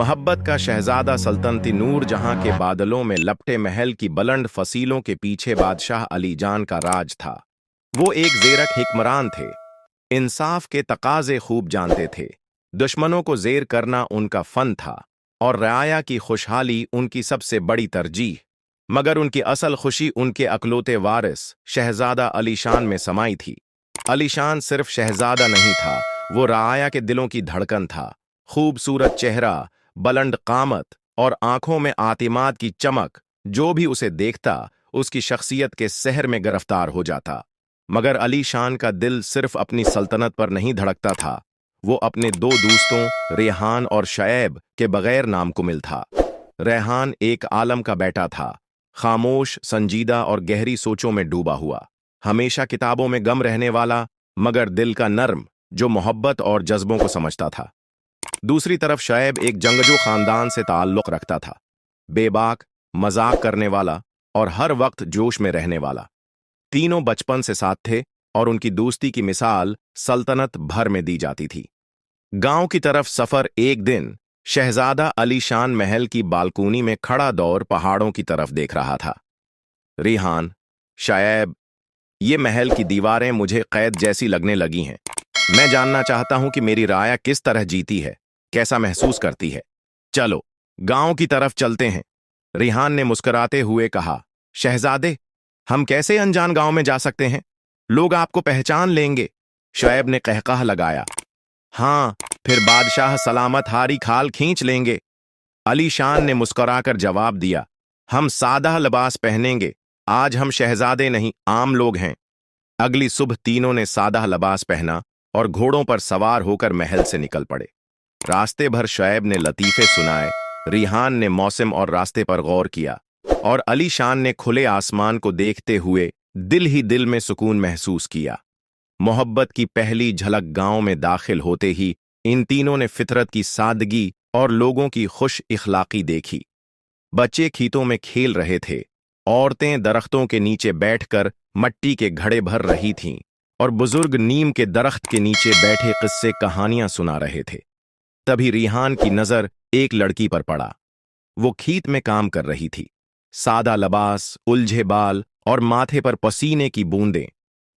मोहब्बत का शहजादा सल्तनती नूर जहां के बादलों में लपटे महल की बुलंद फसीलों के पीछे बादशाह अली जान का राज था। वो एक ज़ेरक हिक्मरान थे, इंसाफ के तकाजे खूब जानते थे, दुश्मनों को ज़ेर करना उनका फ़न था और रआया की खुशहाली उनकी सबसे बड़ी तरजीह। मगर उनकी असल खुशी उनके अकलौते वारिस शहजादा अलीशान में समाई थी। अलीशान सिर्फ शहजादा नहीं था, वो रआया के दिलों की धड़कन था। खूबसूरत चेहरा, बुलंद कामत और आंखों में आतिमाद की चमक, जो भी उसे देखता उसकी शख्सियत के सहर में गिरफ्तार हो जाता। मगर अली शान का दिल सिर्फ अपनी सल्तनत पर नहीं धड़कता था, वो अपने दो दोस्तों रेहान और शएब के बगैर नामुकम्मिल था। रेहान एक आलम का बेटा था, खामोश, संजीदा और गहरी सोचों में डूबा हुआ, हमेशा किताबों में गम रहने वाला, मगर दिल का नर्म, जो मोहब्बत और जज्बों को समझता था। दूसरी तरफ शएब एक जंगजू खानदान से ताल्लुक रखता था, बेबाक, मजाक करने वाला और हर वक्त जोश में रहने वाला। तीनों बचपन से साथ थे और उनकी दोस्ती की मिसाल सल्तनत भर में दी जाती थी। गांव की तरफ सफर। एक दिन शहजादा अली शान महल की बालकोनी में खड़ा दौर पहाड़ों की तरफ देख रहा था। रिहान, शायब, ये महल की दीवारें मुझे कैद जैसी लगने लगी हैं। मैं जानना चाहता हूं कि मेरी राया किस तरह जीती है, कैसा महसूस करती है। चलो गांव की तरफ चलते हैं, रिहान ने मुस्कुराते हुए कहा। शहजादे, हम कैसे अनजान गांव में जा सकते हैं? लोग आपको पहचान लेंगे। शोएब ने कहकहा लगाया। हाँ, फिर बादशाह सलामत हारी खाल खींच लेंगे। अली शान ने मुस्कुराकर जवाब दिया। हम सादा लिबास पहनेंगे, आज हम शहजादे नहीं, आम लोग हैं। अगली सुबह तीनों ने सादा लिबास पहना और घोड़ों पर सवार होकर महल से निकल पड़े। रास्ते भर शोएब ने लतीफे सुनाए, रिहान ने मौसम और रास्ते पर गौर किया और अली शान ने खुले आसमान को देखते हुए दिल ही दिल में सुकून महसूस किया। मोहब्बत की पहली झलक गांव में दाखिल होते ही इन तीनों ने फितरत की सादगी और लोगों की खुश इखलाकी देखी। बच्चे खेतों में खेल रहे थे, औरतें दरख्तों के नीचे बैठकर मट्टी के घड़े भर रही थीं और बुजुर्ग नीम के दरख्त के नीचे बैठे किस्से कहानियां सुना रहे थे। तभी रिहान की नजर एक लड़की पर पड़ा। वो खेत में काम कर रही थी, सादा लिबास, उलझे बाल और माथे पर पसीने की बूंदें,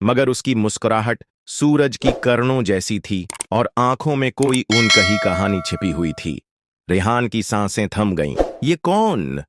मगर उसकी मुस्कुराहट सूरज की किरणों जैसी थी और आंखों में कोई ऊन कही कहानी छिपी हुई थी। रिहान की सांसें थम गईं। ये कौन?